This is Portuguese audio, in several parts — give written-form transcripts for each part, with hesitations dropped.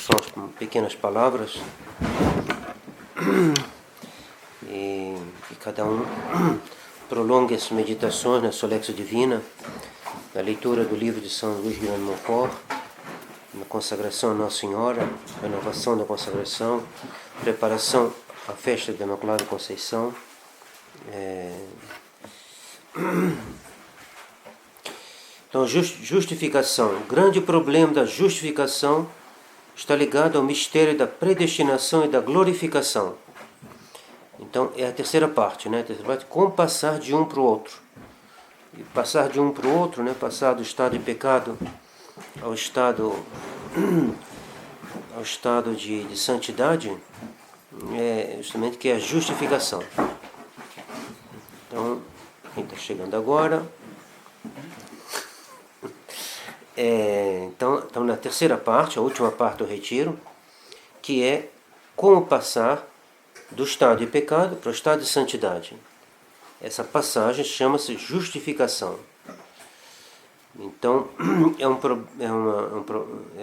são as pequenas palavras e cada um prolongue as meditações na Solexo Divina, na leitura do livro de São Luís Grande Montfort, na consagração a Nossa Senhora, renovação da consagração, preparação à festa da Imaculada Conceição. Então, justificação. O grande problema da justificação está ligado ao mistério da predestinação e da glorificação. Então, é a terceira parte, né? A terceira parte, como passar de um para o outro. E passar de um para o outro, né? Passar do estado de pecado ao estado de santidade, é justamente que é a justificação. Então, quem está chegando agora... Então, na terceira parte, a última parte do retiro, que é como passar do estado de pecado para o estado de santidade. Essa passagem chama-se justificação. Então, é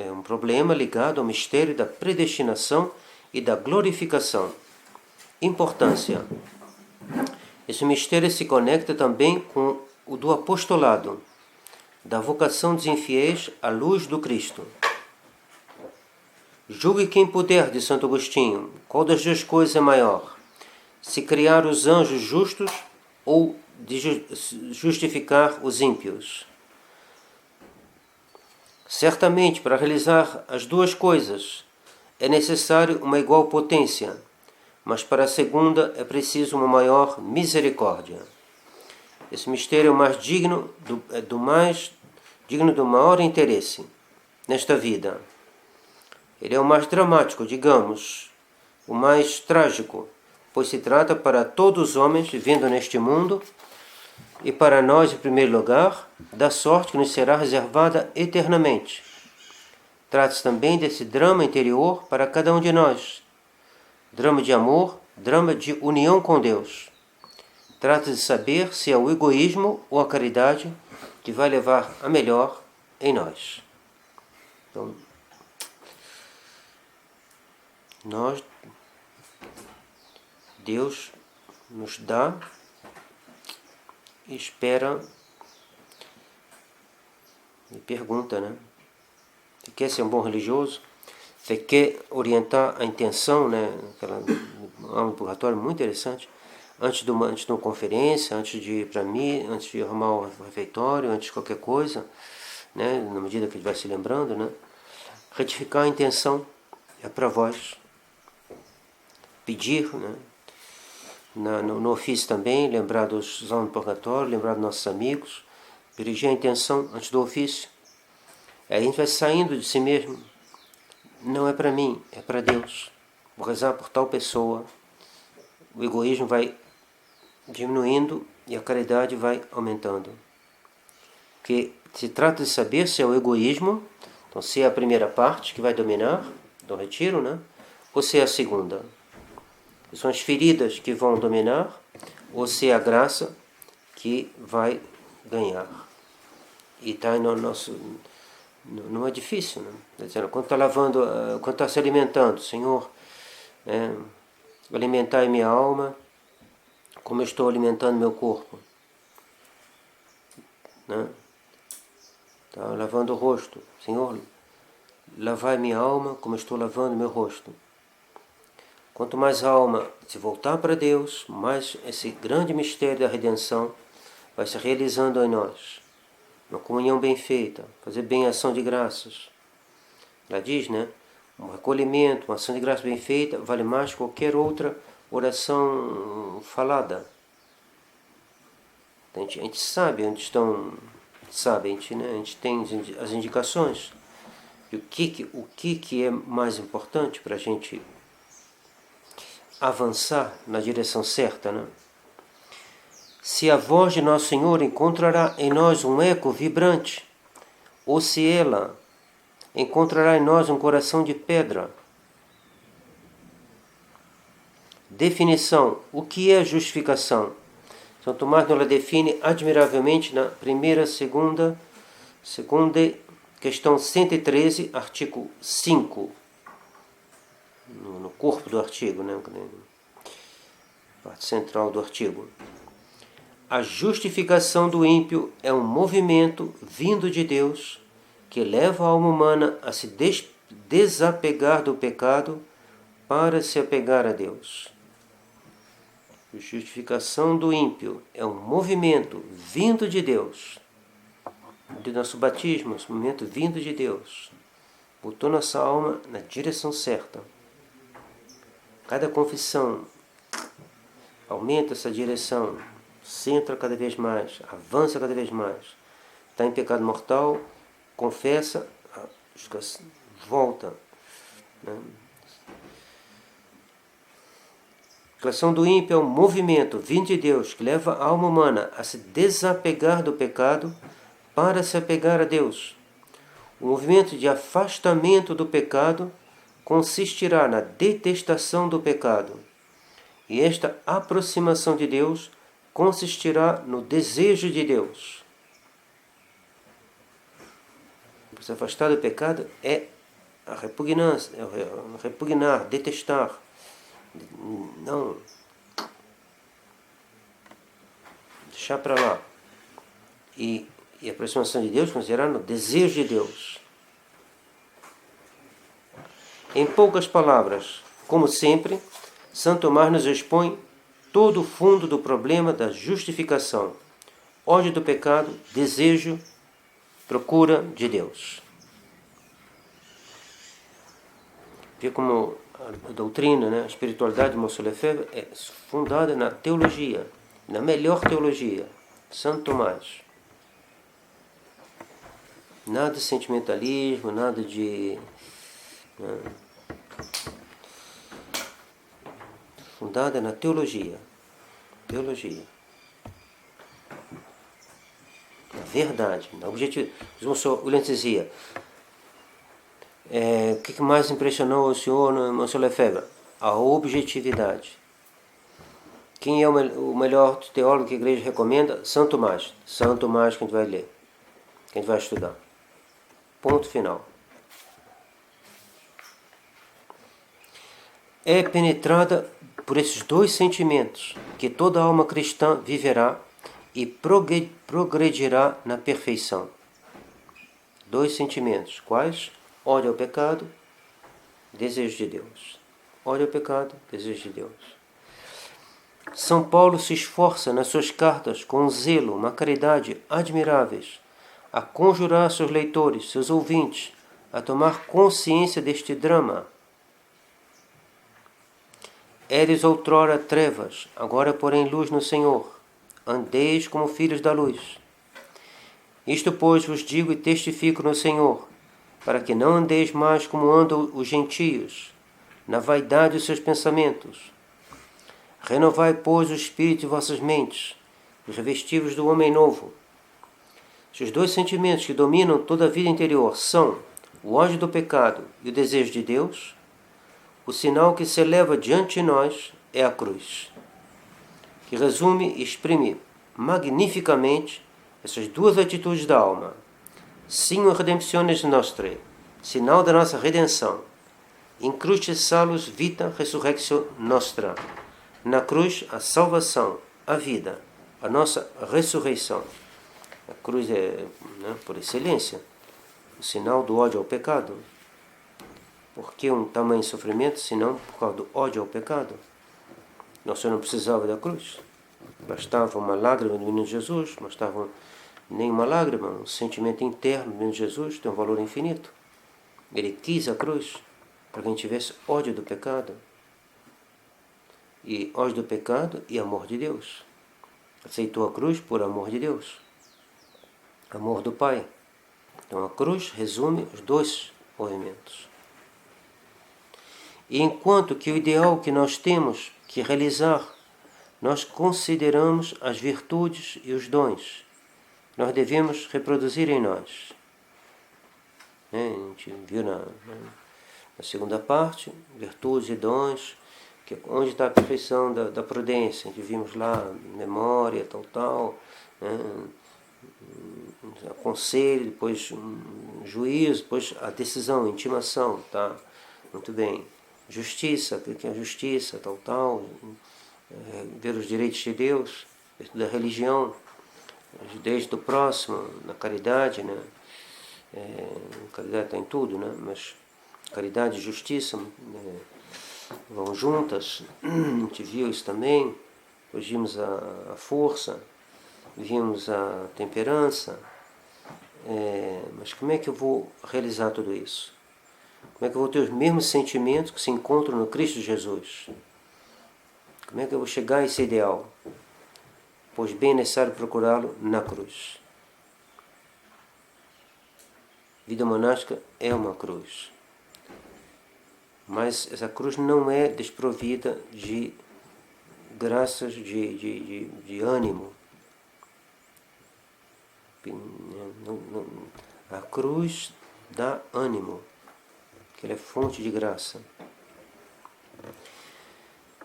um problema ligado ao mistério da predestinação e da glorificação. Importância. Esse mistério se conecta também com o do apostolado, da vocação dos infiéis à luz do Cristo. Julgue quem puder, de Santo Agostinho, qual das duas coisas é maior, se criar os anjos justos ou de justificar os ímpios. Certamente, para realizar as duas coisas, é necessário uma igual potência, mas para a segunda é preciso uma maior misericórdia. Esse mistério é o mais digno do maior interesse nesta vida. Ele é o mais dramático, digamos, o mais trágico, pois se trata para todos os homens vivendo neste mundo e para nós, em primeiro lugar, da sorte que nos será reservada eternamente. Trata-se também desse drama interior para cada um de nós. Drama de amor, drama de união com Deus. Trata-se de saber se é o egoísmo ou a caridade que vai levar a melhor em nós. Então, Deus nos dá e espera e pergunta, né? Você quer ser um bom religioso? Você quer orientar a intenção, né? Aquela alma do purgatório, muito interessante. Antes de uma conferência, antes de ir para mim, antes de arrumar o refeitório, antes de qualquer coisa, né? Na medida que a gente vai se lembrando, né? Retificar a intenção é para vós. Pedir, né? No ofício também, lembrar dos almas do purgatório, lembrar dos nossos amigos, dirigir a intenção antes do ofício. Aí a gente vai saindo de si mesmo. Não é para mim, é para Deus. Vou rezar por tal pessoa. O egoísmo vai diminuindo e a caridade vai aumentando. Porque se trata de saber se é o egoísmo, então se é a primeira parte que vai dominar do retiro, né? Ou se é a segunda. São as feridas que vão dominar, ou se é a graça que vai ganhar. E está no nosso... Não é difícil, né? Quando está lavando, quando está se alimentando, Senhor, alimentai minha alma como eu estou alimentando meu corpo, né? Tá lavando o rosto, Senhor, lavai minha alma como eu estou lavando meu rosto. Quanto mais a alma se voltar para Deus, mais esse grande mistério da redenção vai se realizando em nós. Uma comunhão bem feita, fazer bem a ação de graças. Ela diz, né? Um recolhimento, uma ação de graças bem feita vale mais que qualquer outra oração falada. A gente sabe onde estão, sabe, a gente tem as indicações. E o que é mais importante para a gente avançar na direção certa, né? Se a voz de Nosso Senhor encontrará em nós um eco vibrante, ou se ela encontrará em nós um coração de pedra. Definição. O que é justificação? São Tomás nos define admiravelmente na segunda questão 113, artigo 5. no corpo do artigo, né? Parte central do artigo. A justificação do ímpio é um movimento vindo de Deus que leva a alma humana a se desapegar do pecado para se apegar a Deus. A justificação do ímpio é um movimento vindo de Deus. Do nosso batismo, esse movimento vindo de Deus. Botou nossa alma na direção certa. Cada confissão aumenta essa direção, centra cada vez mais, avança cada vez mais. Está em pecado mortal, confessa, volta. Né? A ação do ímpio é um movimento vindo de Deus que leva a alma humana a se desapegar do pecado para se apegar a Deus. O movimento de afastamento do pecado consistirá na detestação do pecado. E esta aproximação de Deus consistirá no desejo de Deus. Se afastar do pecado é a repugnância, é repugnar, detestar. Não. Deixar para lá. E a aproximação de Deus considerará no desejo de Deus. Em poucas palavras, como sempre, Santo Tomás nos expõe todo o fundo do problema da justificação, ódio do pecado, desejo, procura de Deus. Vê como a doutrina, né, a espiritualidade de Monsieur Lefebvre é fundada na teologia, na melhor teologia, Santo Tomás. Nada de sentimentalismo, nada de... fundada na teologia. Teologia. Na verdade, na objetividade. O William dizia, o que mais impressionou o senhor no Monsieur Lefebvre? A objetividade. Quem é o melhor teólogo que a igreja recomenda? Santo Tomás. Santo Tomás que a gente vai ler, que a gente vai estudar. Ponto final. É penetrada por esses dois sentimentos que toda alma cristã viverá e progredirá na perfeição. Dois sentimentos. Quais? Ódio ao pecado, desejo de Deus. Ódio ao pecado, desejo de Deus. São Paulo se esforça nas suas cartas com um zelo, uma caridade admiráveis, a conjurar seus leitores, seus ouvintes, a tomar consciência deste drama. Eres outrora trevas, agora porém luz no Senhor. Andeis como filhos da luz. Isto, pois, vos digo e testifico no Senhor, para que não andeis mais como andam os gentios, na vaidade dos seus pensamentos. Renovai, pois, o espírito de vossas mentes, e revesti-vos do homem novo. Se os dois sentimentos que dominam toda a vida interior são o ódio do pecado e o desejo de Deus, o sinal que se eleva diante de nós é a cruz, que resume e exprime magnificamente essas duas atitudes da alma. Signo redemptionis nostrae, sinal da nossa redenção. In crucis salus vita resurrectio nostra. Na cruz, a salvação, a vida, a nossa ressurreição. A cruz é, por excelência, o sinal do ódio ao pecado. Por que um tamanho sofrimento, senão por causa do ódio ao pecado? Nosso Senhor não precisava da cruz. Bastava uma lágrima do menino Jesus, não bastava nem uma lágrima, um sentimento interno do menino Jesus, tem um valor infinito. Ele quis a cruz para que a gente tivesse ódio do pecado. E ódio do pecado e amor de Deus. Aceitou a cruz por amor de Deus. Amor do Pai. Então a cruz resume os dois movimentos. E enquanto que o ideal que nós temos que realizar, nós consideramos as virtudes e os dons, nós devemos reproduzir em nós. A gente viu na segunda parte, virtudes e dons, que onde está a perfeição da prudência. A gente vimos lá, memória, tal, conselho, depois juízo, depois a decisão, a intimação, tá? Muito bem. justiça, o que é justiça, tal, ver os direitos de Deus, da religião, os direitos do próximo, na caridade, né? Caridade está em tudo, né? Mas caridade e justiça vão juntas. A gente viu isso também. Hoje vimos a força, vimos a temperança. Mas como é que eu vou realizar tudo isso? Como é que eu vou ter os mesmos sentimentos que se encontram no Cristo Jesus? Como é que eu vou chegar a esse ideal? Pois bem é necessário procurá-lo na cruz. Vida monástica é uma cruz. Mas essa cruz não é desprovida de graças de ânimo. A cruz dá ânimo, que ela é fonte de graça.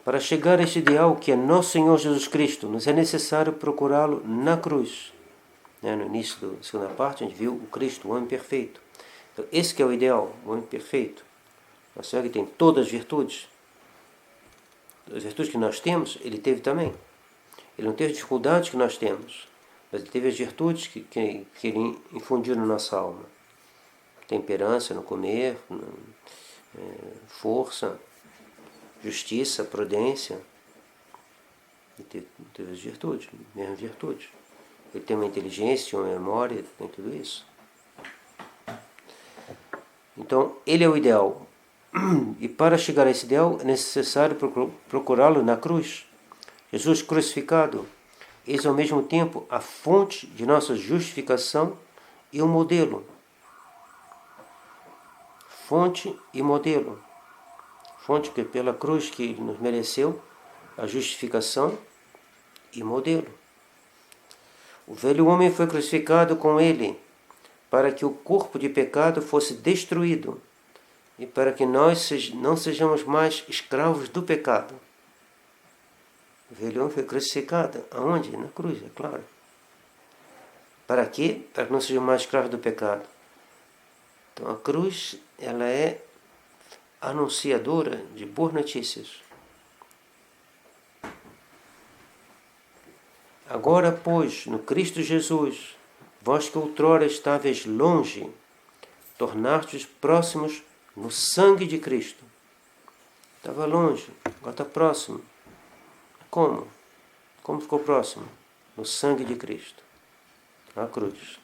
Para chegar a este ideal que é nosso Senhor Jesus Cristo, nos é necessário procurá-lo na cruz. No início da segunda parte, a gente viu o Cristo, o homem perfeito. Então, esse que é o ideal, o homem perfeito. O Senhor que tem todas as virtudes que nós temos, ele teve também. Ele não teve dificuldades que nós temos, mas ele teve as virtudes que ele infundiu na nossa alma. Temperança no comer, força, justiça, prudência. Ele teve as virtudes, mesmas virtudes. Ele tem uma inteligência, uma memória, tem tudo isso. Então, ele é o ideal. E para chegar a esse ideal é necessário procurá-lo na cruz. Jesus crucificado, eis ao mesmo tempo a fonte de nossa justificação e o modelo. Fonte e modelo. Fonte que pela cruz que ele nos mereceu, a justificação e modelo. O velho homem foi crucificado com ele, para que o corpo de pecado fosse destruído e para que nós não sejamos mais escravos do pecado. O velho homem foi crucificado. Aonde? Na cruz, é claro. Para quê? Para que não sejamos mais escravos do pecado. Então a cruz, ela é anunciadora de boas notícias. Agora, pois, no Cristo Jesus, vós que outrora estáveis longe, tornastes próximos no sangue de Cristo. Estava longe, agora está próximo. Como? Como ficou próximo? No sangue de Cristo. Na cruz.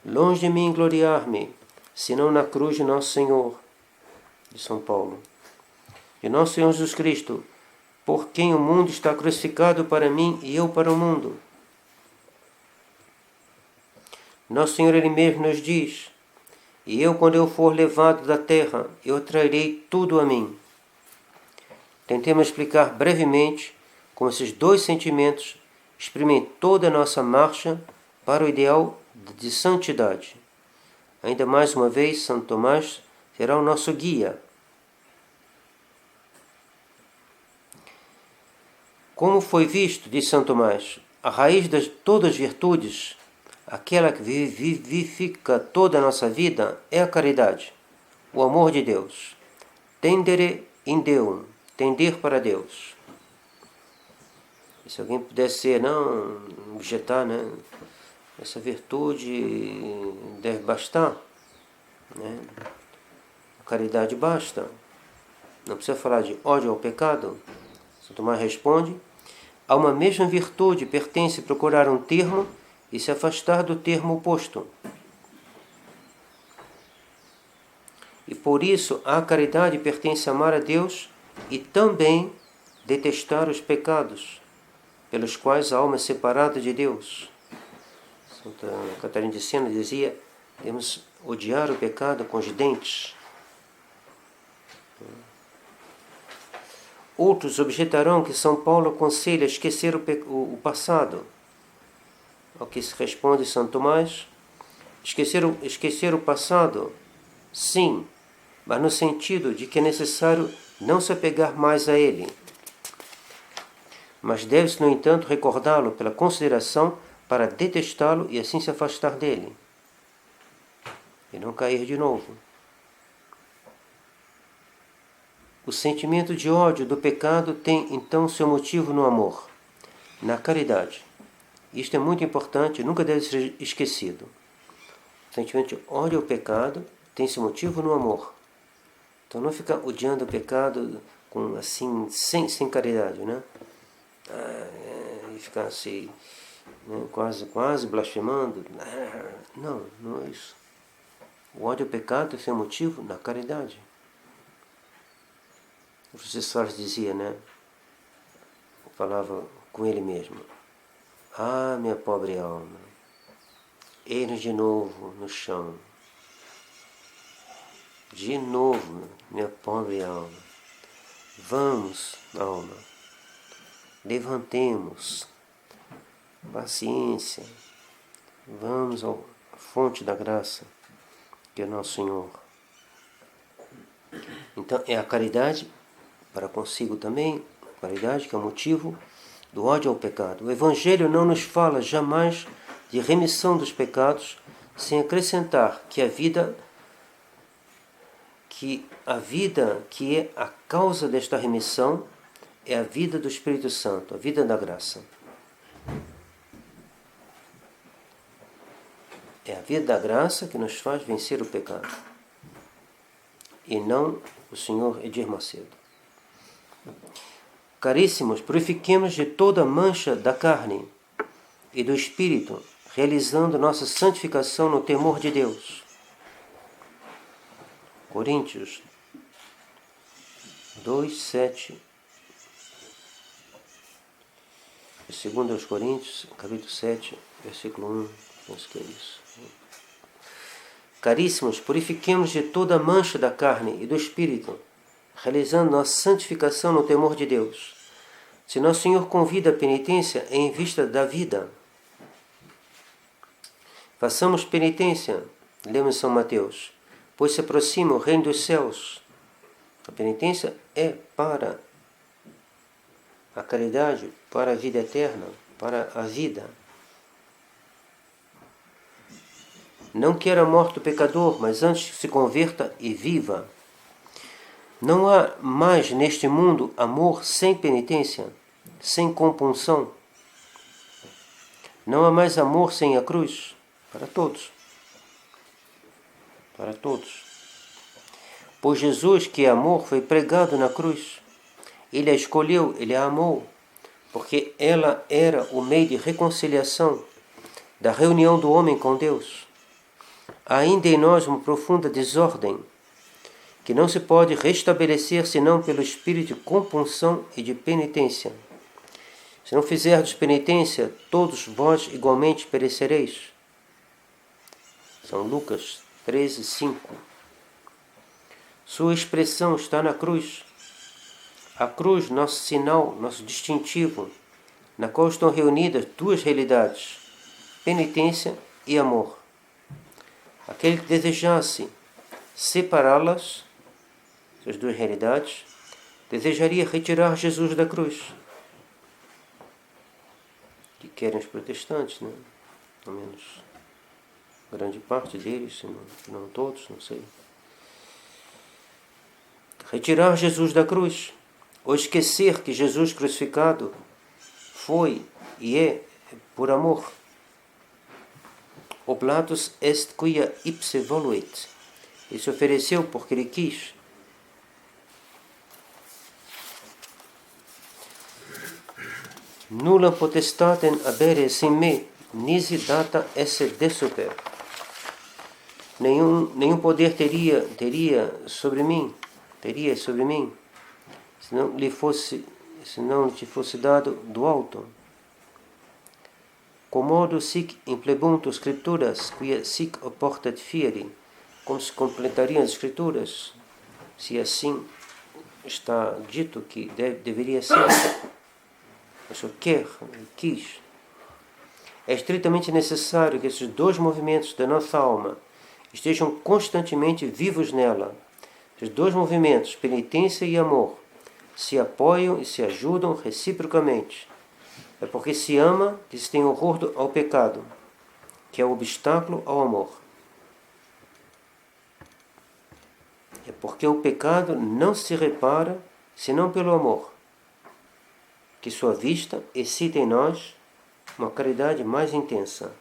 Longe de mim gloriar-me, senão na cruz de nosso Senhor, de São Paulo. De nosso Senhor Jesus Cristo, por quem o mundo está crucificado para mim e eu para o mundo. Nosso Senhor Ele mesmo nos diz: e eu, quando eu for levado da terra, eu trarei tudo a mim. Tentemos explicar brevemente como esses dois sentimentos exprimem toda a nossa marcha para o ideal de santidade. Ainda mais uma vez, Santo Tomás será o nosso guia. Como foi visto, diz Santo Tomás, a raiz de todas as virtudes, aquela que vivifica toda a nossa vida, é a caridade, o amor de Deus. Tendere in Deum, tender para Deus. E se alguém pudesse objetar, essa virtude deve bastar, A caridade basta. Não precisa falar de ódio ao pecado. São Tomás responde: a uma mesma virtude pertence procurar um termo e se afastar do termo oposto. E por isso a caridade pertence amar a Deus e também detestar os pecados, pelos quais a alma é separada de Deus. Santa Catarina de Sena dizia: devemos odiar o pecado com os dentes. Outros objetarão que São Paulo aconselha esquecer o passado. Ao que se responde Santo Tomás: esquecer o passado, sim, mas no sentido de que é necessário não se apegar mais a ele. Mas deve-se, no entanto, recordá-lo pela consideração para detestá-lo e assim se afastar dele. E não cair de novo. O sentimento de ódio do pecado tem então seu motivo no amor, na caridade. Isto é muito importante, nunca deve ser esquecido. O sentimento de ódio ao pecado tem seu motivo no amor. Então não ficar odiando o pecado com, assim, sem caridade, né? E ficar assim, né? quase blasfemando. Não é isso. O ódio ao pecado tem seu motivo na caridade. O Francisco Soares dizia, né? Falava com ele mesmo. Ah, minha pobre alma, eis de novo no chão. De novo, minha pobre alma. Vamos, alma, levantemos. Paciência. Vamos à fonte da graça, que é nosso Senhor. Então, é a caridade para consigo também, caridade que é o motivo do ódio ao pecado. O Evangelho não nos fala jamais de remissão dos pecados, sem acrescentar que a vida que é a causa desta remissão é a vida do Espírito Santo, a vida da graça. É a vida da graça que nos faz vencer o pecado. E não o Senhor Edir Macedo. Caríssimos, purifiquemos de toda mancha da carne e do espírito, realizando nossa santificação no temor de Deus. Coríntios 2, 7. Segundo aos Coríntios, capítulo 7, versículo 1. Penso que é isso. Caríssimos, purifiquemos de toda mancha da carne e do espírito, realizando nossa santificação no temor de Deus. Se nosso Senhor convida a penitência, é em vista da vida. Façamos penitência, lemos São Mateus, pois se aproxima o reino dos céus. A penitência é para a caridade, para a vida eterna, para a vida. Não queira a morte do pecador, mas antes se converta e viva. Não há mais neste mundo amor sem penitência, sem compunção. Não há mais amor sem a cruz, para todos. Para todos. Pois Jesus, que é amor, foi pregado na cruz. Ele a escolheu, ele a amou, porque ela era o meio de reconciliação, da reunião do homem com Deus. Há ainda em nós uma profunda desordem, que não se pode restabelecer senão pelo espírito de compunção e de penitência. Se não fizerdes penitência, todos vós igualmente perecereis. São Lucas 13, 5. Sua expressão está na cruz. A cruz, nosso sinal, nosso distintivo, na qual estão reunidas duas realidades, penitência e amor. Aquele que desejasse separá-las, essas duas realidades, desejaria retirar Jesus da cruz. Que querem os protestantes, né? Pelo menos grande parte deles, se não todos, não sei. Retirar Jesus da cruz, ou esquecer que Jesus crucificado foi e é por amor. Oblatus est quia ipse voluit. Ele se ofereceu porque ele quis. Nulla potestatem habere sin me, nisi data esse de super. Nenhum poder teria sobre mim, se não te fosse dado do alto. Commodo sic implebuntur scripturas, quia sic oportat fieri, como se completariam as escrituras, se assim está dito que deveria ser. O Senhor quis. É estritamente necessário que esses dois movimentos da nossa alma estejam constantemente vivos nela. Esses dois movimentos, penitência e amor, se apoiam e se ajudam reciprocamente. É porque se ama que se tem horror ao pecado, que é o obstáculo ao amor. É porque o pecado não se repara senão pelo amor, que sua vista excita em nós uma caridade mais intensa.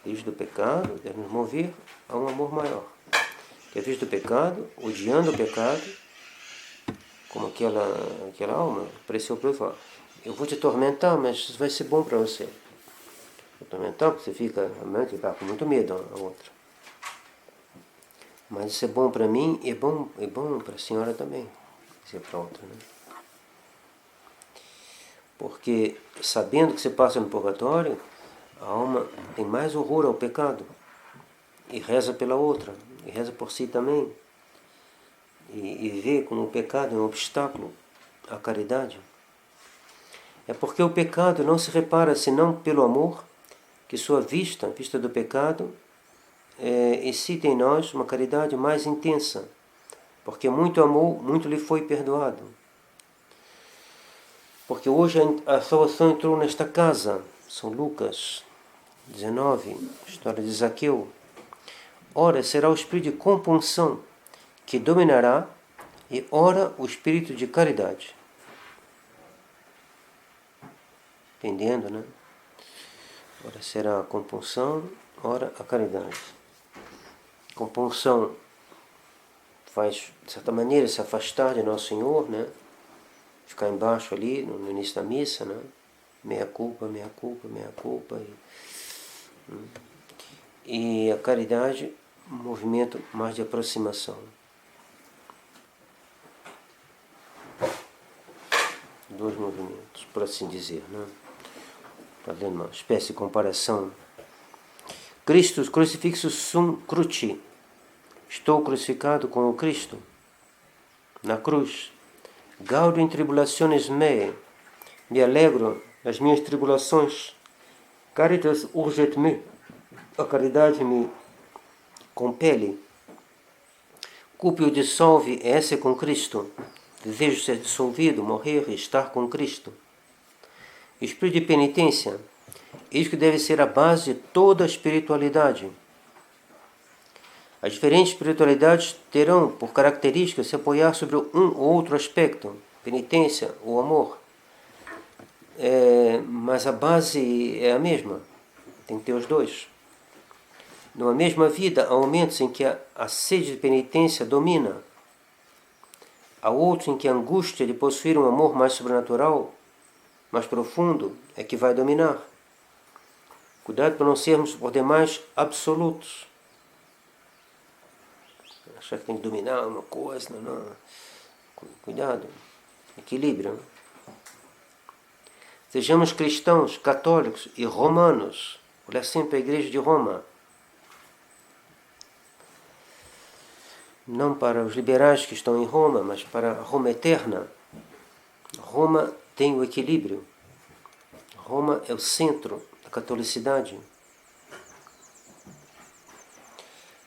A vista do pecado deve nos mover a um amor maior. Que a vista do pecado, odiando o pecado, como aquela alma, apareceu para eu falar, eu vou te atormentar, mas isso vai ser bom para você. Atormentar, porque você fica realmente com muito medo a outra. Mas isso é bom para mim e é bom para a senhora também. Isso é para outra, né? Porque sabendo que você passa no purgatório, a alma tem mais horror ao pecado e reza pela outra, e reza por si também, e vê como o pecado é um obstáculo à caridade. É porque o pecado não se repara senão pelo amor, que sua vista, a vista do pecado, excita em nós uma caridade mais intensa, porque muito amor, muito lhe foi perdoado. Porque hoje a salvação entrou nesta casa, São Lucas 19, história de Zaqueu. Ora, será o espírito de compunção que dominará, e ora o espírito de caridade. Entendendo, né? Ora será a compunção, ora a caridade. Compunção faz, de certa maneira, se afastar de Nosso Senhor, né? Ficar embaixo ali, no início da missa, né? Meia culpa, meia culpa, meia culpa. E a caridade, um movimento mais de aproximação. Dois movimentos, por assim dizer, né? Fazendo uma espécie de comparação. Christus crucifixus sum cruci. Estou crucificado com o Cristo na cruz. Gaudio in tribulationes meae. Me alegro nas minhas tribulações. Caritas urget me. A caridade me compele. Cúpio dissolve esse com Cristo. Desejo ser dissolvido, morrer e estar com Cristo. Espírito de penitência. Isso que deve ser a base de toda a espiritualidade. As diferentes espiritualidades terão por característica se apoiar sobre um ou outro aspecto, penitência ou amor. Mas a base é a mesma, tem que ter os dois. Numa mesma vida, há momentos em que a sede de penitência domina, há outros em que a angústia de possuir um amor mais sobrenatural, mais profundo, é que vai dominar. Cuidado para não sermos por demais absolutos. Achar que tem que dominar uma coisa, não. Cuidado, equilíbrio. Sejamos cristãos, católicos e romanos. Olha sempre a Igreja de Roma. Não para os liberais que estão em Roma, mas para a Roma eterna. Roma tem o equilíbrio. Roma é o centro da catolicidade.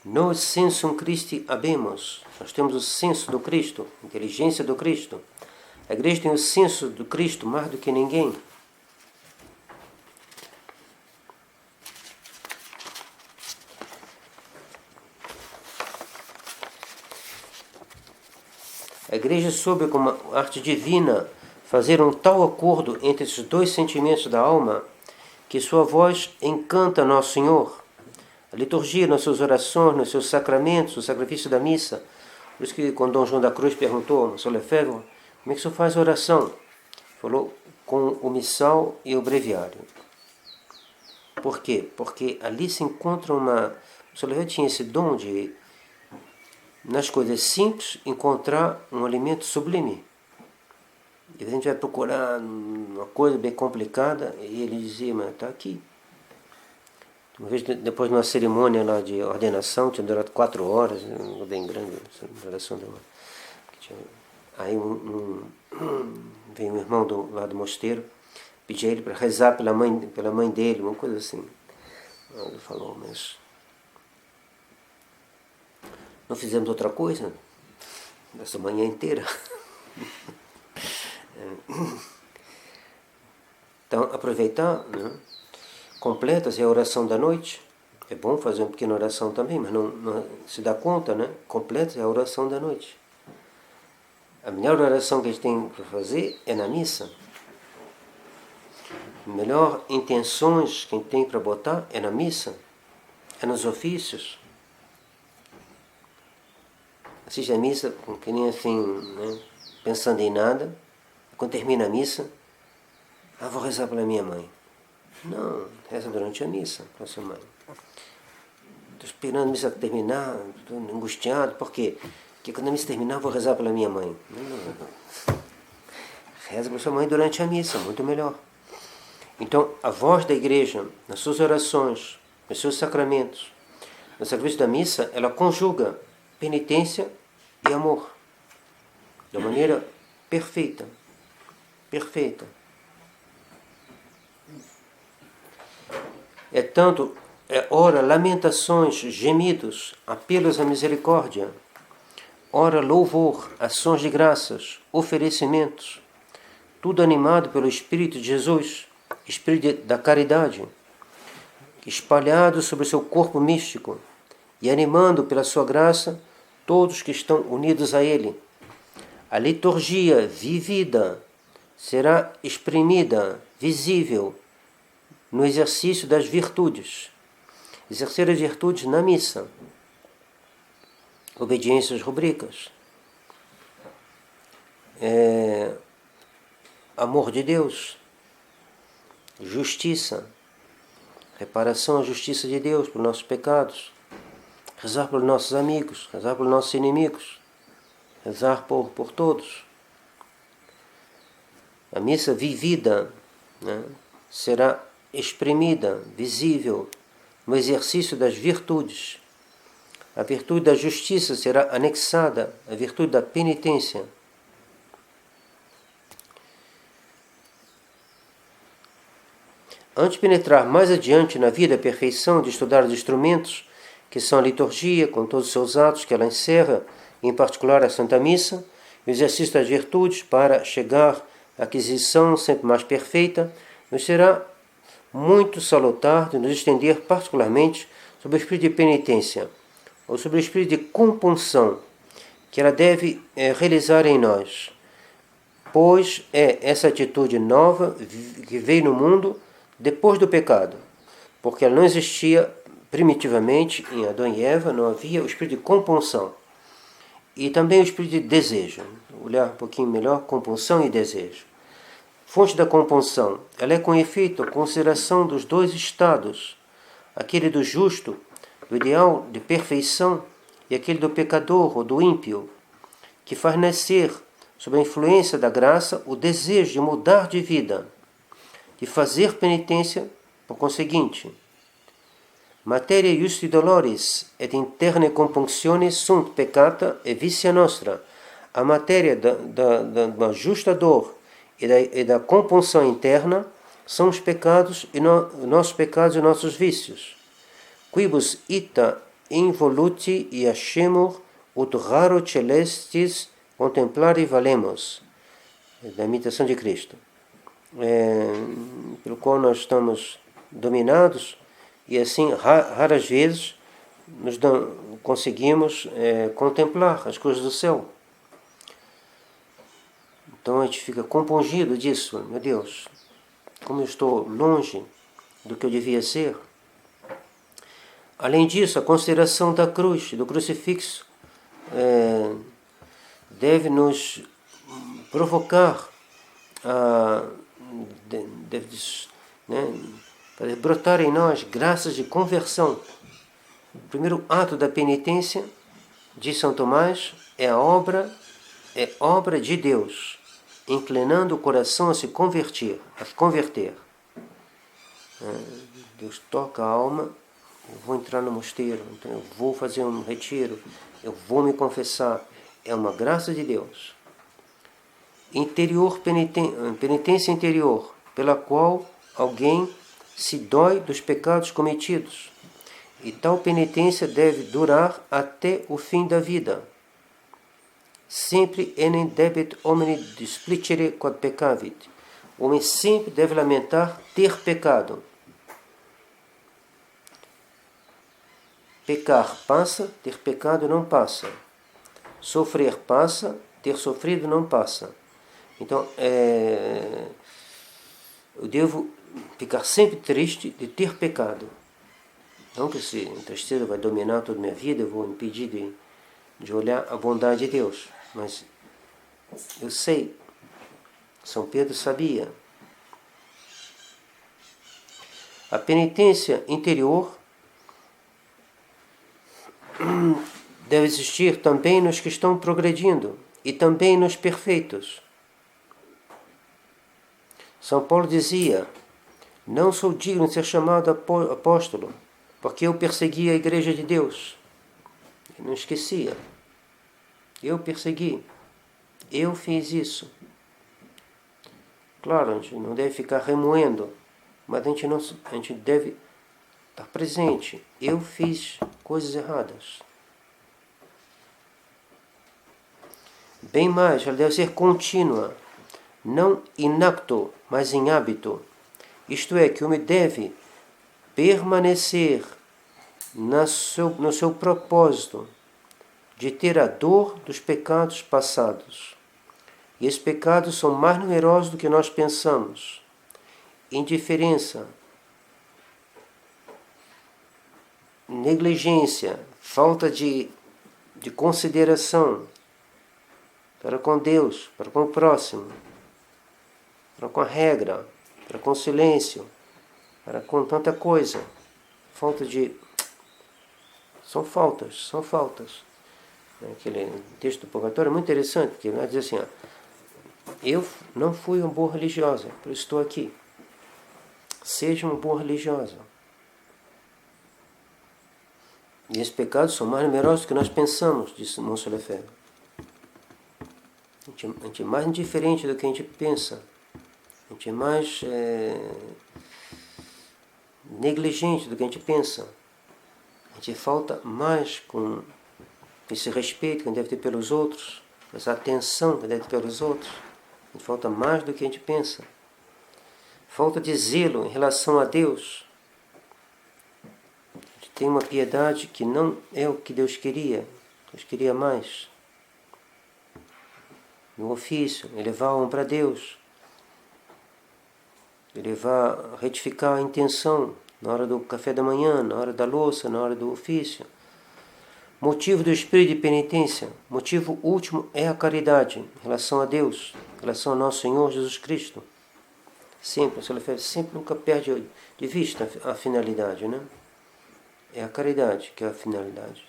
Nos sensum Christi habemus. Nós temos o senso do Cristo, a inteligência do Cristo. A Igreja tem o senso do Cristo mais do que ninguém. A Igreja soube, como arte divina, fazer um tal acordo entre esses dois sentimentos da alma que sua voz encanta Nosso Senhor. A liturgia, nas suas orações, nos seus sacramentos, o sacrifício da missa. Por isso que quando Dom João da Cruz perguntou, São Lefebvre, como é que o senhor faz oração? Falou, com o missal e o breviário. Por quê? Porque ali se encontra uma... O São Lefebvre tinha esse dom de, nas coisas simples, encontrar um alimento sublime. E a gente vai procurar uma coisa bem complicada, e ele dizia, mas está aqui. Uma vez, depois de uma cerimônia lá de ordenação, tinha durado 4 horas, bem grande, a oração deu. Aí veio um irmão lá do mosteiro, pedia ele para rezar pela mãe dele, uma coisa assim. Ele falou, mas não fizemos outra coisa nessa manhã inteira. Então, aproveitar, né? Completa-se a oração da noite, É bom fazer uma pequena oração também, mas não se dá conta, né? Completa é a oração da noite. A melhor oração que a gente tem para fazer é na missa. A melhor intenções que a gente tem para botar é na missa, é nos ofícios. Assiste a missa que nem assim, né? Pensando em nada. Quando termina a missa, vou rezar pela minha mãe. Não, reza durante a missa para sua mãe. Estou esperando a missa terminar, estou angustiado, por quê? Porque quando a missa terminar, vou rezar pela minha mãe. Não. Reza para sua mãe durante a missa, muito melhor. Então, a voz da igreja, nas suas orações, nos seus sacramentos, no serviço da missa, ela conjuga penitência e amor. De uma maneira perfeita. Perfeita. Ora lamentações, gemidos, apelos à misericórdia, ora louvor, ações de graças, oferecimentos, tudo animado pelo Espírito de Jesus, Espírito da caridade, espalhado sobre o seu corpo místico e animando pela sua graça todos que estão unidos a Ele. A liturgia vivida será exprimida, visível, no exercício das virtudes. Exercer as virtudes na missa. Obediência às rubricas. Amor de Deus. Justiça. Reparação à justiça de Deus por nossos pecados. Rezar pelos nossos amigos. Rezar pelos nossos inimigos. Rezar por todos. A missa vivida, né, será exprimida, visível, no exercício das virtudes. A virtude da justiça será anexada à virtude da penitência. Antes de penetrar mais adiante na vida, a perfeição de estudar os instrumentos, que são a liturgia, com todos os seus atos que ela encerra, em particular a Santa Missa, e o exercício das virtudes para chegar à aquisição sempre mais perfeita, nos será muito salutar de nos estender particularmente sobre o espírito de penitência, ou sobre o espírito de compunção, que ela deve realizar em nós, pois é essa atitude nova que veio no mundo depois do pecado, porque ela não existia primitivamente em Adão e Eva, não havia o espírito de compunção, e também o espírito de desejo. Vou olhar um pouquinho melhor, compunção e desejo. Fonte da compunção, ela é com efeito a consideração dos dois estados, aquele do justo, do ideal de perfeição, e aquele do pecador ou do ímpio, que faz nascer, sob a influência da graça, o desejo de mudar de vida, de fazer penitência, por conseguinte. Materia justi dolores et interne compunctiones sunt peccata e vicia nostra. A matéria da justa dor e da compunção interna são os pecados nossos pecados e nossos vícios. Quibus ita involuti iascemur ut raro celestis contemplare valemos. Da imitação de Cristo. Pelo qual nós estamos dominados e assim raras vezes conseguimos contemplar as coisas do céu. Então a gente fica compungido disso. Meu Deus, como eu estou longe do que eu devia ser. Além disso, a consideração da cruz, do crucifixo, deve nos provocar, fazer brotar em nós graças de conversão. O primeiro ato da penitência, diz São Tomás, é obra de Deus, inclinando o coração a se converter. Deus toca a alma, eu vou entrar no mosteiro, então eu vou fazer um retiro, eu vou me confessar. É uma graça de Deus. Penitência interior, pela qual alguém se dói dos pecados cometidos. E tal penitência deve durar até o fim da vida. Sempre enem debet homini displicere quod peccavit. O homem sempre deve lamentar ter pecado. Pecar passa, ter pecado não passa. Sofrer passa, ter sofrido não passa. Então, eu devo ficar sempre triste de ter pecado. Não que se a tristeza vai dominar toda a minha vida, eu vou impedir de olhar a bondade de Deus. Mas eu sei, São Pedro sabia. A penitência interior deve existir também nos que estão progredindo e também nos perfeitos. São Paulo dizia: não sou digno de ser chamado apóstolo, porque eu persegui a igreja de Deus. Eu não esquecia. Eu persegui. Eu fiz isso. Claro, a gente não deve ficar remoendo, mas a gente deve estar presente. Eu fiz coisas erradas. Bem mais, ela deve ser contínua, não inapto, mas em hábito. Isto é, que o homem deve permanecer no seu propósito de ter a dor dos pecados passados. E esses pecados são mais numerosos do que nós pensamos. Indiferença, negligência, falta de consideração para com Deus, para com o próximo, para com a regra, para com o silêncio, para com tanta coisa. Falta de... São faltas. Aquele texto do Purgatório é muito interessante, porque ele diz assim, eu não fui uma boa religiosa, por isso estou aqui. Seja uma boa religiosa. E esses pecados são mais numerosos do que nós pensamos, disse Monsenhor Lefebvre. A gente é mais indiferente do que a gente pensa. A gente é mais negligente do que a gente pensa. A gente falta mais com esse respeito que a gente deve ter pelos outros, essa atenção que a gente deve ter pelos outros. A gente falta mais do que a gente pensa. Falta de zelo em relação a Deus. A gente tem uma piedade que não é o que Deus queria. Deus queria mais. No ofício, elevar a honra para Deus. Elevar, retificar a intenção na hora do café da manhã, na hora da louça, na hora do ofício. Motivo do espírito de penitência, motivo último é a caridade em relação a Deus, em relação ao nosso Senhor Jesus Cristo. Sempre nunca perde de vista a finalidade, né? É a caridade que é a finalidade.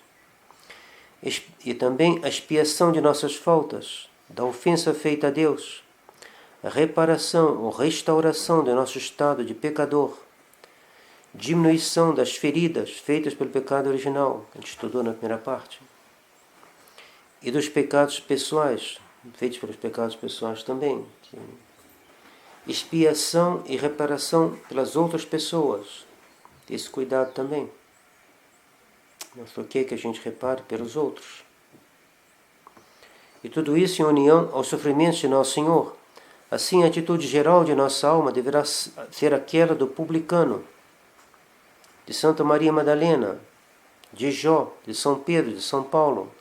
E também a expiação de nossas faltas, da ofensa feita a Deus, a reparação ou restauração do nosso estado de pecador, diminuição das feridas feitas pelo pecado original, que a gente estudou na primeira parte, e dos pecados pessoais, feitos pelos pecados pessoais também. Expiação e reparação pelas outras pessoas. Esse cuidado também. Não só que a gente repare pelos outros. E tudo isso em união aos sofrimentos de Nosso Senhor. Assim, a atitude geral de nossa alma deverá ser aquela do publicano, de Santa Maria Madalena, de Jó, de São Pedro, de São Paulo.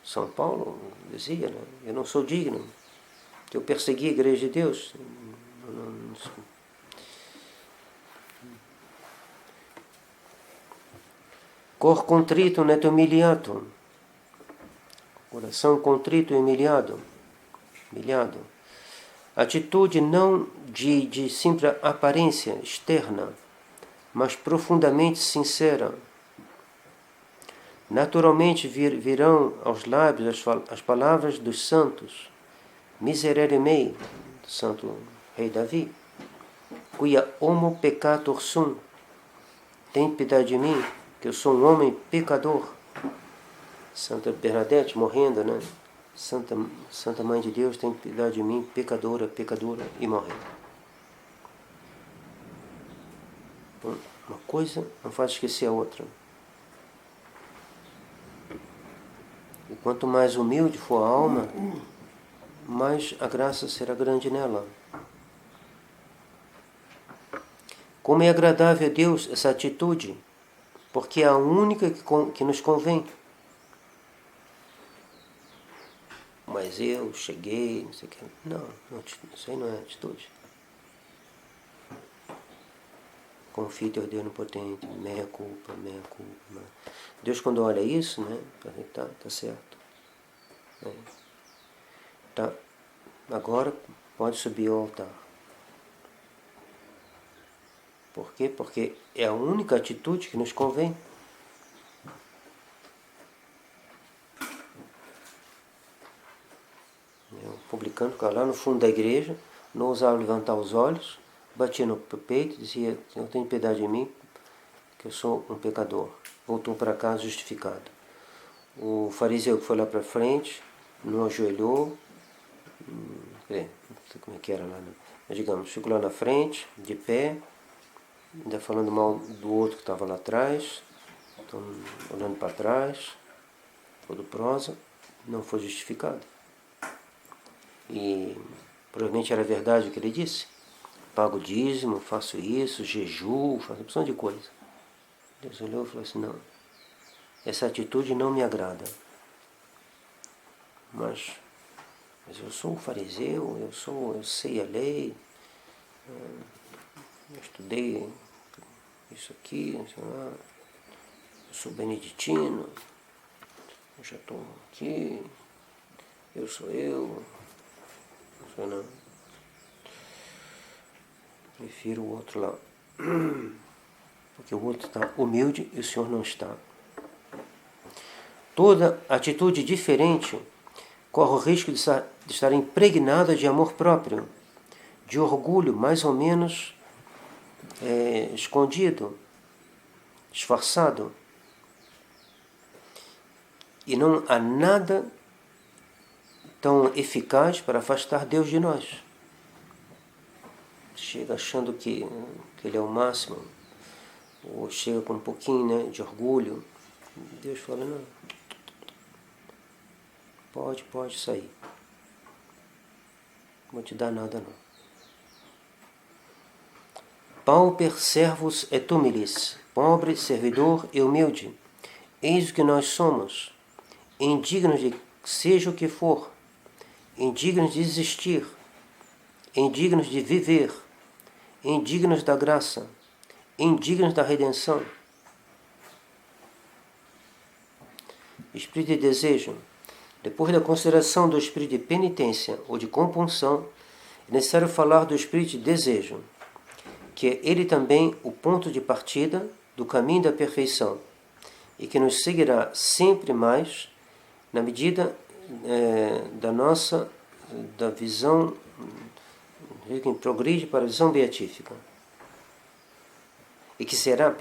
São Paulo dizia, né? Eu não sou digno, que eu persegui a igreja de Deus. Cor contrito net humiliatum. Coração contrito e humilhado. Atitude não de simples aparência externa, mas profundamente sincera. Naturalmente virão aos lábios as palavras dos santos. Miserere mei, do santo rei Davi, quia homo peccator sum, tem piedade de mim, que eu sou um homem pecador. Santa Bernadette morrendo, né? Santa Mãe de Deus, tem piedade de mim, pecadora, e morrendo. Uma coisa não faz esquecer a outra. E quanto mais humilde for a alma, mais a graça será grande nela. Como é agradável a Deus essa atitude, porque é a única que nos convém. Mas eu cheguei, não sei o que. Não, isso aí não é atitude. Confio em Deus onipotente, meia culpa. Deus, quando olha isso, né, tá certo. Tá. Agora pode subir ao altar. Por quê? Porque é a única atitude que nos convém. Eu, publicando lá no fundo da igreja, não ousava levantar os olhos, batia no peito e dizia: Senhor, tenha piedade de mim, que eu sou um pecador. Voltou para casa justificado. O fariseu que foi lá para frente, não ajoelhou, não sei como é que era lá, né? Mas digamos, ficou lá na frente, de pé, ainda falando mal do outro que estava lá atrás, então, olhando para trás, todo prosa, não foi justificado. E provavelmente era verdade o que ele disse. Pago o dízimo, faço isso, jejuo, faço uma opção de coisa. Deus olhou e falou assim: não, essa atitude não me agrada. Mas eu sou um fariseu, eu sei a lei, eu estudei isso aqui, sei lá, eu sou beneditino, eu já estou aqui, eu sou não. Prefiro o outro lá. Porque o outro está humilde e o Senhor não está. Toda atitude diferente corre o risco de estar impregnada de amor próprio, de orgulho mais ou menos escondido, disfarçado. E não há nada tão eficaz para afastar Deus de nós. Chega achando que ele é o máximo, ou chega com um pouquinho, né, de orgulho. Deus fala: não, pode sair. Não vou te dar nada não. Pauper servus et humilis, pobre, servidor e humilde. Eis o que nós somos, indignos de seja o que for, indignos de existir, indignos de viver, indignos da graça, indignos da redenção. Espírito de desejo. Depois da consideração do espírito de penitência ou de compunção, é necessário falar do espírito de desejo, que é ele também o ponto de partida do caminho da perfeição e que nos seguirá sempre mais na medida da visão, que progride para a visão beatífica. E que será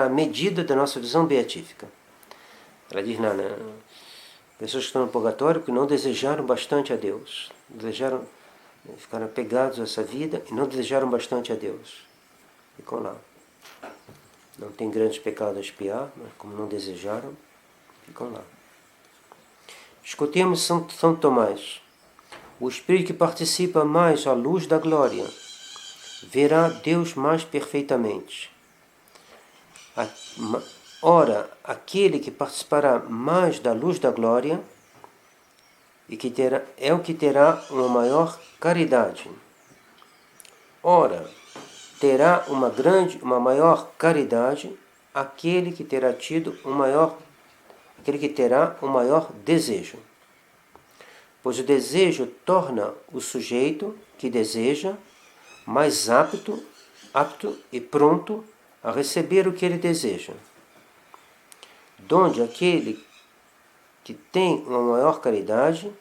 a medida da nossa visão beatífica. Ela diz: não, pessoas que estão no purgatório que não desejaram bastante a Deus, ficaram apegados a essa vida e não desejaram bastante a Deus. Ficam lá. Não tem grandes pecados a expiar, mas como não desejaram, ficam lá. Escutemos São Tomás. O espírito que participa mais à luz da glória verá Deus mais perfeitamente. Ora, aquele que participará mais da luz da glória é o que terá uma maior caridade. Ora, terá uma maior caridade aquele que terá um maior desejo. Pois o desejo torna o sujeito que deseja mais apto e pronto a receber o que ele deseja. Donde aquele que tem uma maior caridade,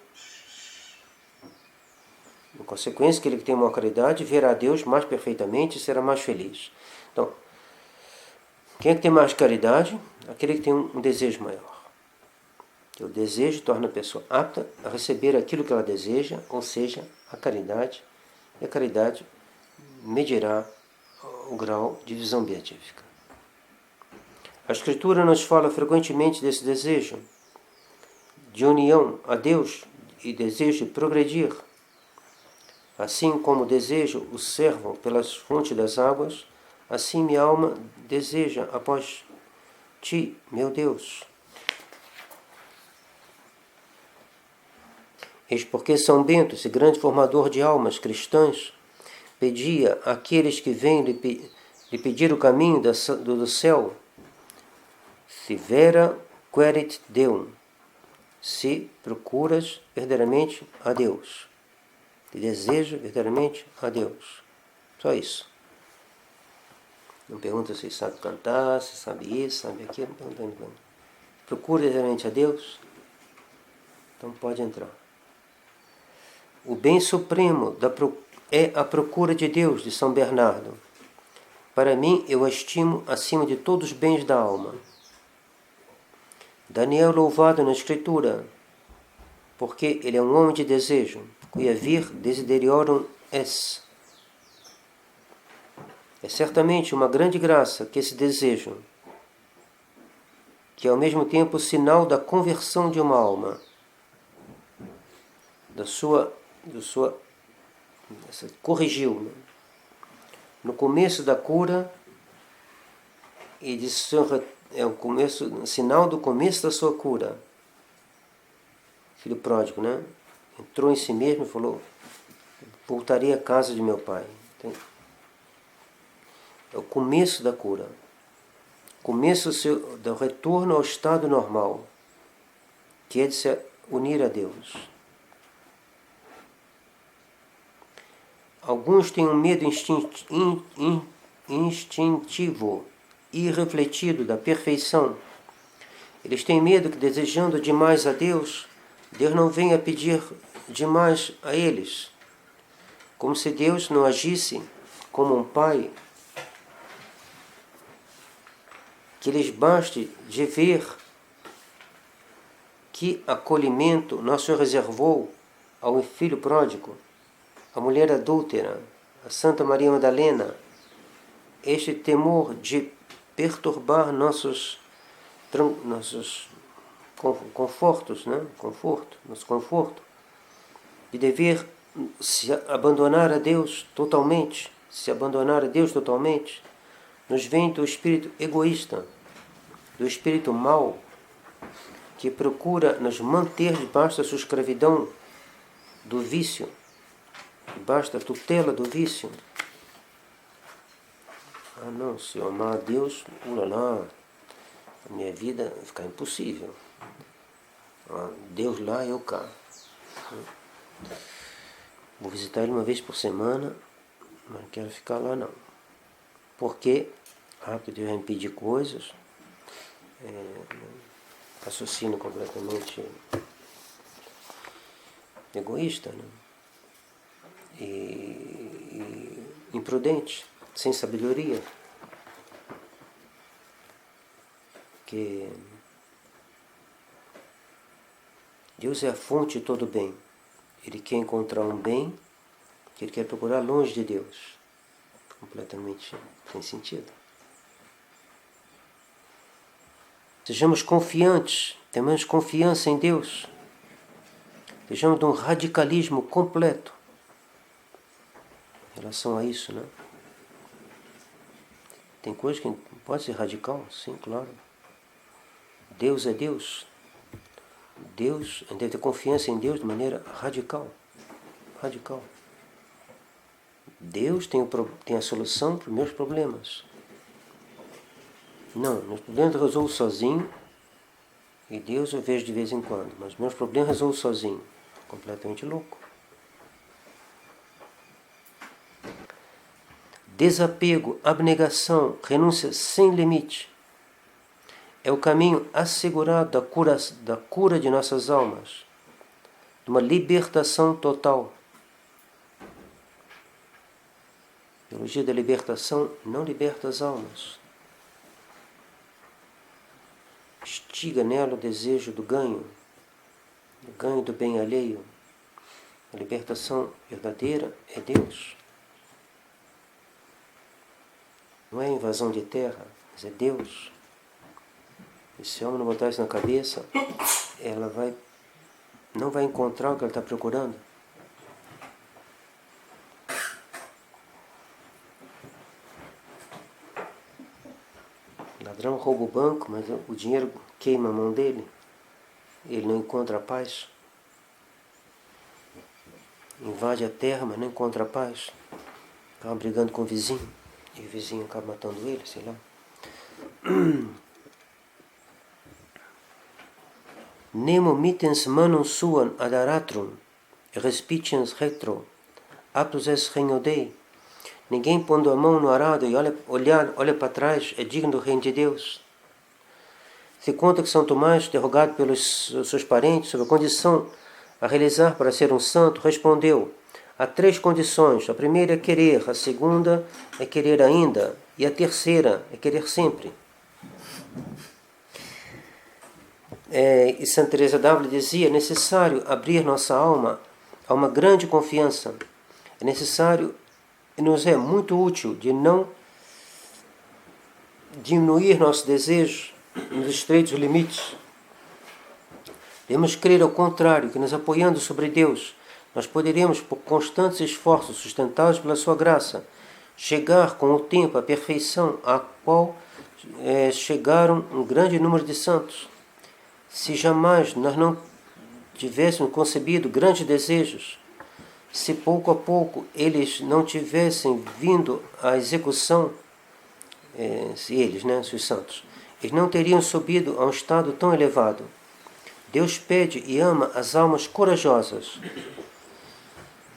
em consequência, aquele que tem uma maior caridade verá Deus mais perfeitamente e será mais feliz. Então, quem é que tem mais caridade? Aquele que tem um desejo maior. O desejo torna a pessoa apta a receber aquilo que ela deseja, ou seja, a caridade. E a caridade medirá o grau de visão beatífica. A Escritura nos fala frequentemente desse desejo de união a Deus e desejo de progredir. Assim como desejo o servo pelas fontes das águas, assim minha alma deseja, após ti, meu Deus. Eis porque São Bento, esse grande formador de almas cristãs, pedia àqueles que vêm lhe pedir o caminho do céu, se vera querit Deum, se procuras verdadeiramente a Deus, se deseja verdadeiramente a Deus. Só isso. Não pergunta se sabe cantar, se sabe isso, sabe aquilo, não pergunta. Procura verdadeiramente a Deus, então pode entrar. O bem supremo é a procura de Deus, de São Bernardo. Para mim, eu a estimo acima de todos os bens da alma. Daniel louvado na Escritura, porque ele é um homem de desejo, cuia vir desideriorum es. É certamente uma grande graça que esse desejo, que é ao mesmo tempo o sinal da conversão de uma alma, corrigiu, né? No começo da cura e é o sinal do começo da sua cura. Filho pródigo, né? Entrou em si mesmo e falou: voltarei à casa de meu pai. É o começo da cura, começo do retorno ao estado normal, que é de se unir a Deus. Alguns têm um medo instintivo, irrefletido da perfeição. Eles têm medo que, desejando demais a Deus, Deus não venha pedir demais a eles, como se Deus não agisse como um pai, que lhes baste de ver que acolhimento nosso Senhor reservou ao filho pródigo, a mulher adúltera, a Santa Maria Madalena. Este temor de perturbar nossos confortos, né? Nosso conforto, de dever se abandonar a Deus totalmente, nos vem do espírito egoísta, do espírito mau, que procura nos manter debaixo da sua escravidão do vício, debaixo da tutela do vício. Ah não, se eu amar a Deus, a minha vida vai ficar impossível. Deus lá, eu cá. Vou visitar ele uma vez por semana, mas não quero ficar lá não. Porque porque Deus vai me pedir coisas, raciocínio completamente egoísta, né? E imprudente, sem sabedoria, que Deus é a fonte de todo bem. Ele quer encontrar um bem que ele quer procurar longe de Deus. Completamente sem sentido. Sejamos confiantes, tenhamos confiança em Deus. Sejamos de um radicalismo completo em relação a isso, né? Tem coisa que pode ser radical, sim, claro. Deus é Deus. Deus, a gente deve ter confiança em Deus de maneira radical. Radical. Deus tem a solução para os meus problemas. Não, meus problemas eu resolvo sozinho, e Deus eu vejo de vez em quando, mas meus problemas eu resolvo sozinho. Completamente louco. Desapego, abnegação, renúncia sem limite é o caminho assegurado da cura de nossas almas, de uma libertação total. A teologia da libertação não liberta as almas. Instiga nela o desejo do ganho do bem alheio. A libertação verdadeira é Deus. Não é invasão de terra, mas é Deus. E se a alma não botar isso na cabeça, ela não vai encontrar o que ela está procurando. ladrão rouba o banco, mas o dinheiro queima a mão dele. Ele não encontra a paz. Invade a terra, mas não encontra a paz. Acaba brigando com o vizinho. E o vizinho acaba matando ele, sei lá. Nemo mittens manum suam ad aratrum, respiciens retro, aptus es regno Dei. Ninguém pondo a mão no arado e olha para trás é digno do reino de Deus. Se conta que São Tomás, interrogado pelos seus parentes sobre a condição a realizar para ser um santo, respondeu: há 3 condições. A primeira é querer, a segunda é querer ainda, e a terceira é querer sempre. E Santa Teresa d'Ávila dizia: é necessário abrir nossa alma a uma grande confiança. É necessário e nos é muito útil de não diminuir nosso desejo nos estreitos limites. Devemos crer ao contrário, que nos apoiando sobre Deus, nós poderemos, por constantes esforços sustentados pela sua graça, chegar com o tempo à perfeição a qual chegaram um grande número de santos. Se jamais nós não tivéssemos concebido grandes desejos, se pouco a pouco eles não tivessem vindo à execução, se os santos, eles não teriam subido a um estado tão elevado. Deus pede e ama as almas corajosas,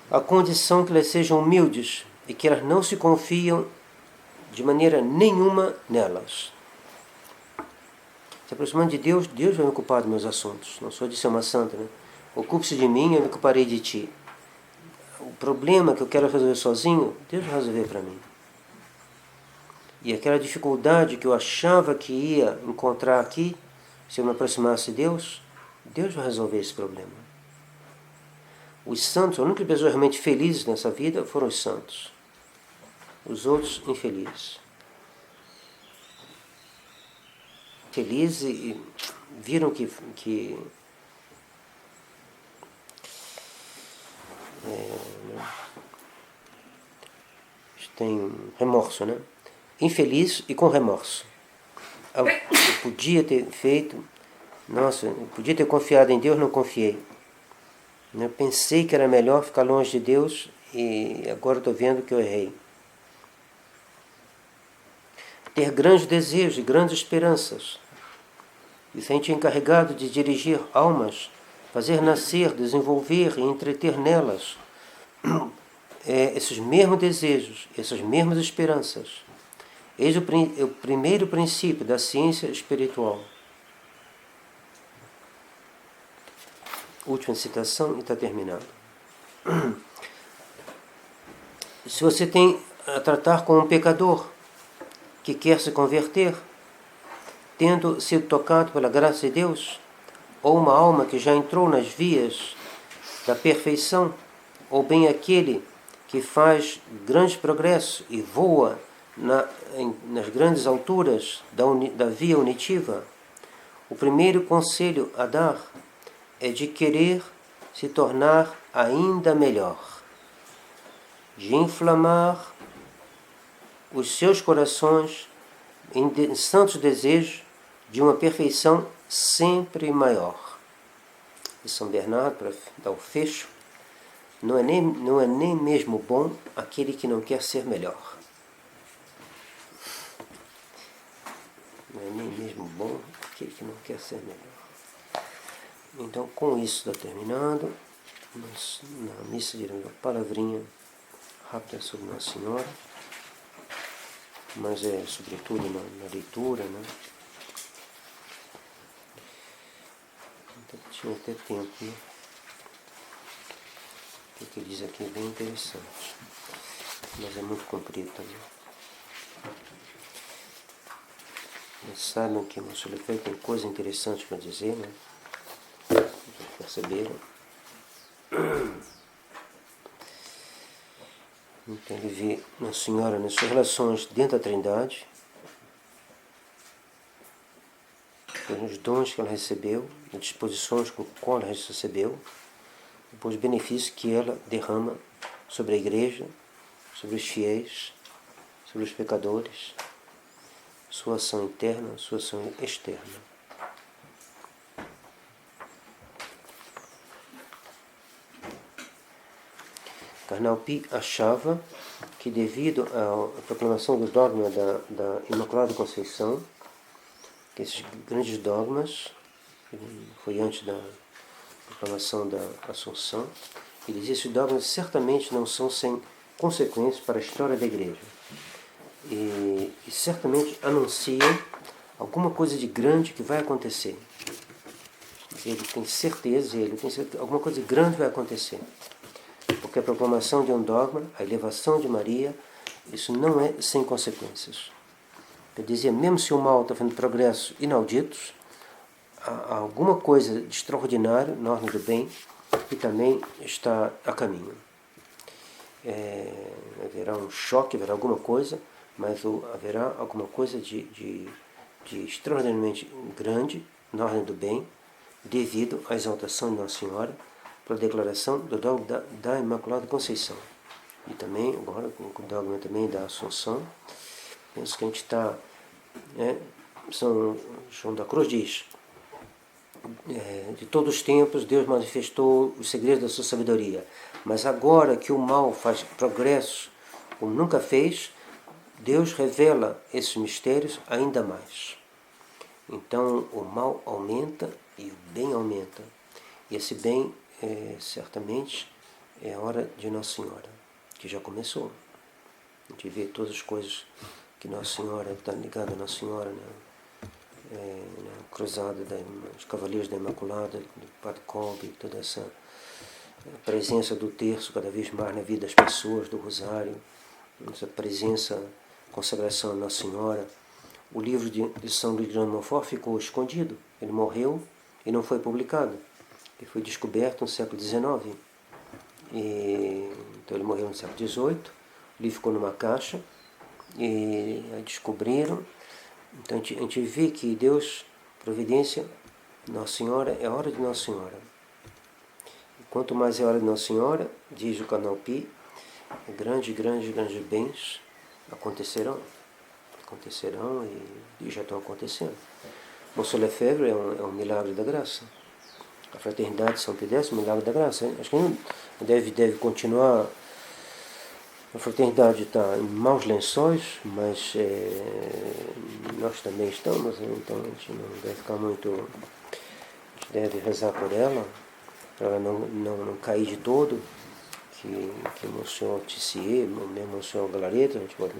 a condição que elas sejam humildes e que elas não se confiam de maneira nenhuma nelas. Se aproximando de Deus, Deus vai me ocupar dos meus assuntos. Não sou de ser uma santa, né? Ocupe-se de mim, eu me ocuparei de ti. O problema que eu quero resolver sozinho, Deus vai resolver para mim. E aquela dificuldade que eu achava que ia encontrar aqui, se eu me aproximasse de Deus, Deus vai resolver esse problema. Os santos, a única pessoa realmente felizes nessa vida foram os santos. Os outros, infelizes. Felizes e viram que tem remorso, né? Infeliz e com remorso. Eu podia ter feito, eu podia ter confiado em Deus, não confiei. Eu pensei que era melhor ficar longe de Deus e agora estou vendo que eu errei. Ter grandes desejos e grandes esperanças. E se a gente é encarregado de dirigir almas, fazer nascer, desenvolver e entreter nelas esses mesmos desejos, essas mesmas esperanças. Eis o primeiro princípio da ciência espiritual. Última citação e está terminado. Se você tem a tratar com um pecador que quer se converter, tendo sido tocado pela graça de Deus, ou uma alma que já entrou nas vias da perfeição, ou bem aquele que faz grandes progressos e voa nas grandes alturas da via unitiva, o primeiro conselho a dar é de querer se tornar ainda melhor, de inflamar os seus corações em santos desejos de uma perfeição sempre maior. E São Bernardo, para dar o fecho, não é nem mesmo bom aquele que não quer ser melhor. Não é nem mesmo bom aquele que não quer ser melhor. Então, com isso está terminado. Na missa diremos uma palavrinha rápida sobre Nossa Senhora, mas é sobretudo na leitura, né? Então, tinha até tempo, né? O que ele diz aqui é bem interessante, mas é muito comprido também. Mas saibam que o nosso Lefebvre tem coisa interessante para dizer, né? Perceberam? Então ele vê Nossa Senhora nas suas relações dentro da Trindade, nos dons que ela recebeu, nas disposições com qual ela recebeu, depois os benefícios que ela derrama sobre a Igreja, sobre os fiéis, sobre os pecadores, sua ação interna, sua ação externa. Karnal Pi achava que, devido à proclamação do dogma da Imaculada Conceição, que esses grandes dogmas, foi antes da proclamação da Assunção, ele dizia que esses dogmas certamente não são sem consequências para a história da Igreja. E certamente anunciam alguma coisa de grande que vai acontecer. Ele tem certeza, alguma coisa grande vai acontecer. Porque a proclamação de um dogma, a elevação de Maria, isso não é sem consequências. Eu dizia, mesmo se o mal está fazendo progressos inauditos, há alguma coisa de extraordinário na ordem do bem que também está a caminho. Haverá um choque, haverá alguma coisa, mas haverá alguma coisa de extraordinariamente grande na ordem do bem, devido à exaltação de Nossa Senhora, pela declaração do dogma da Imaculada Conceição. E também, agora, com o dogma também da Assunção, penso que a gente está... São João da Cruz diz, de todos os tempos Deus manifestou os segredos da sua sabedoria, mas agora que o mal faz progressos como nunca fez, Deus revela esses mistérios ainda mais. Então o mal aumenta e o bem aumenta. E esse bem, certamente, é a hora de Nossa Senhora, que já começou. A gente vê todas as coisas que Nossa Senhora está ligada a Nossa Senhora, né? Na cruzada dos Cavaleiros da Imaculada, do Padre Kolbe, toda essa presença do terço cada vez mais na vida das pessoas, do Rosário, essa presença, consagração a Nossa Senhora. O livro de São Luís de Montfort ficou escondido, ele morreu e não foi publicado. Ele foi descoberto no século XIX. Então ele morreu no século XVIII, o livro ficou numa caixa, e aí descobriram. Então a gente vê que Deus, providência, Nossa Senhora, é a hora de Nossa Senhora. E quanto mais é a hora de Nossa Senhora, diz o Karnal Pi, grandes bens acontecerão e já estão acontecendo. O Mont Lefebvre é um milagre da graça. A Fraternidade de São Pédestre é um milagre da graça. Acho que não deve continuar. A Fraternidade está em maus lençóis, mas nós também estamos, então a gente não deve ficar muito... A gente deve rezar por ela, para ela não cair de todo, que o Monsenhor Tissier, mesmo o Monsenhor Galareta, a gente pode...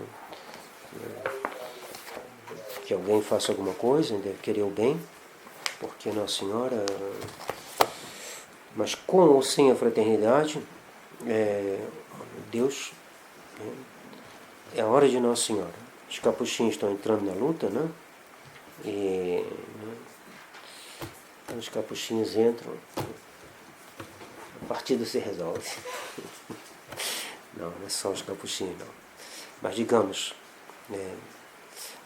que alguém faça alguma coisa, deve querer o bem, porque Nossa Senhora... Mas com ou sem a fraternidade, Deus... É a hora de Nossa Senhora. Os capuchinhos estão entrando na luta, né? Então os capuchinhos entram, a partida se resolve. Não é só os capuchinhos, não. Mas digamos,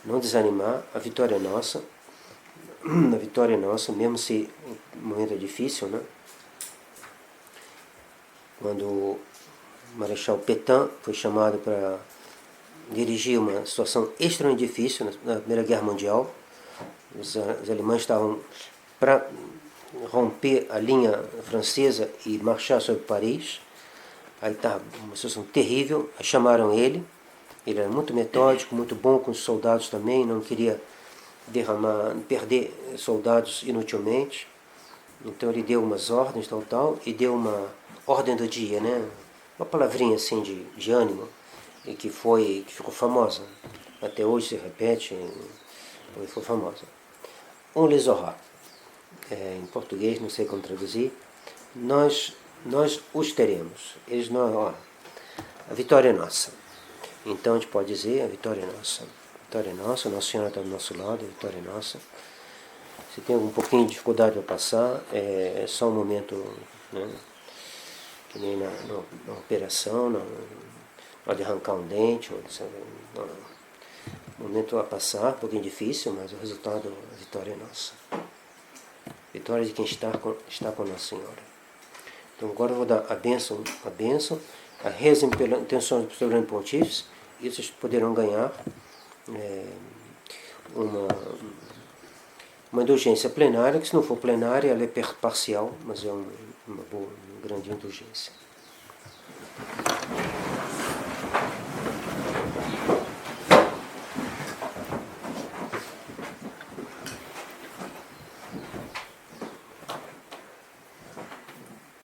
não desanimar, a vitória é nossa. A vitória é nossa, mesmo se o momento é difícil, né? Quando o Marechal Pétain foi chamado para dirigir uma situação extremamente difícil na Primeira Guerra Mundial, os alemães estavam para romper a linha francesa e marchar sobre Paris. Aí estava uma situação terrível, aí chamaram ele era muito metódico, muito bom com os soldados também, não queria perder soldados inutilmente. Então ele deu umas ordens, e deu uma ordem do dia, né? Uma palavrinha assim de ânimo, e que ficou famosa. Até hoje se repete, foi famosa. On les aura. Em português, não sei como traduzir. Nós os teremos. Eles não. A vitória é nossa. Então a gente pode dizer, a vitória é nossa. A vitória é nossa, Nossa Senhora está do nosso lado, a vitória é nossa. Se tem um pouquinho de dificuldade para passar, é só um momento, né? Que nem na operação, na hora de arrancar um dente, um momento a passar, um pouquinho difícil, mas o resultado, a vitória é nossa. A vitória de quem está com Nossa Senhora. Então agora eu vou dar a bênção, a reza pela intenção do Grande Pontífice, e vocês poderão ganhar uma indulgência plenária, que se não for plenária, ela é parcial, mas é uma boa, uma grande indulgência.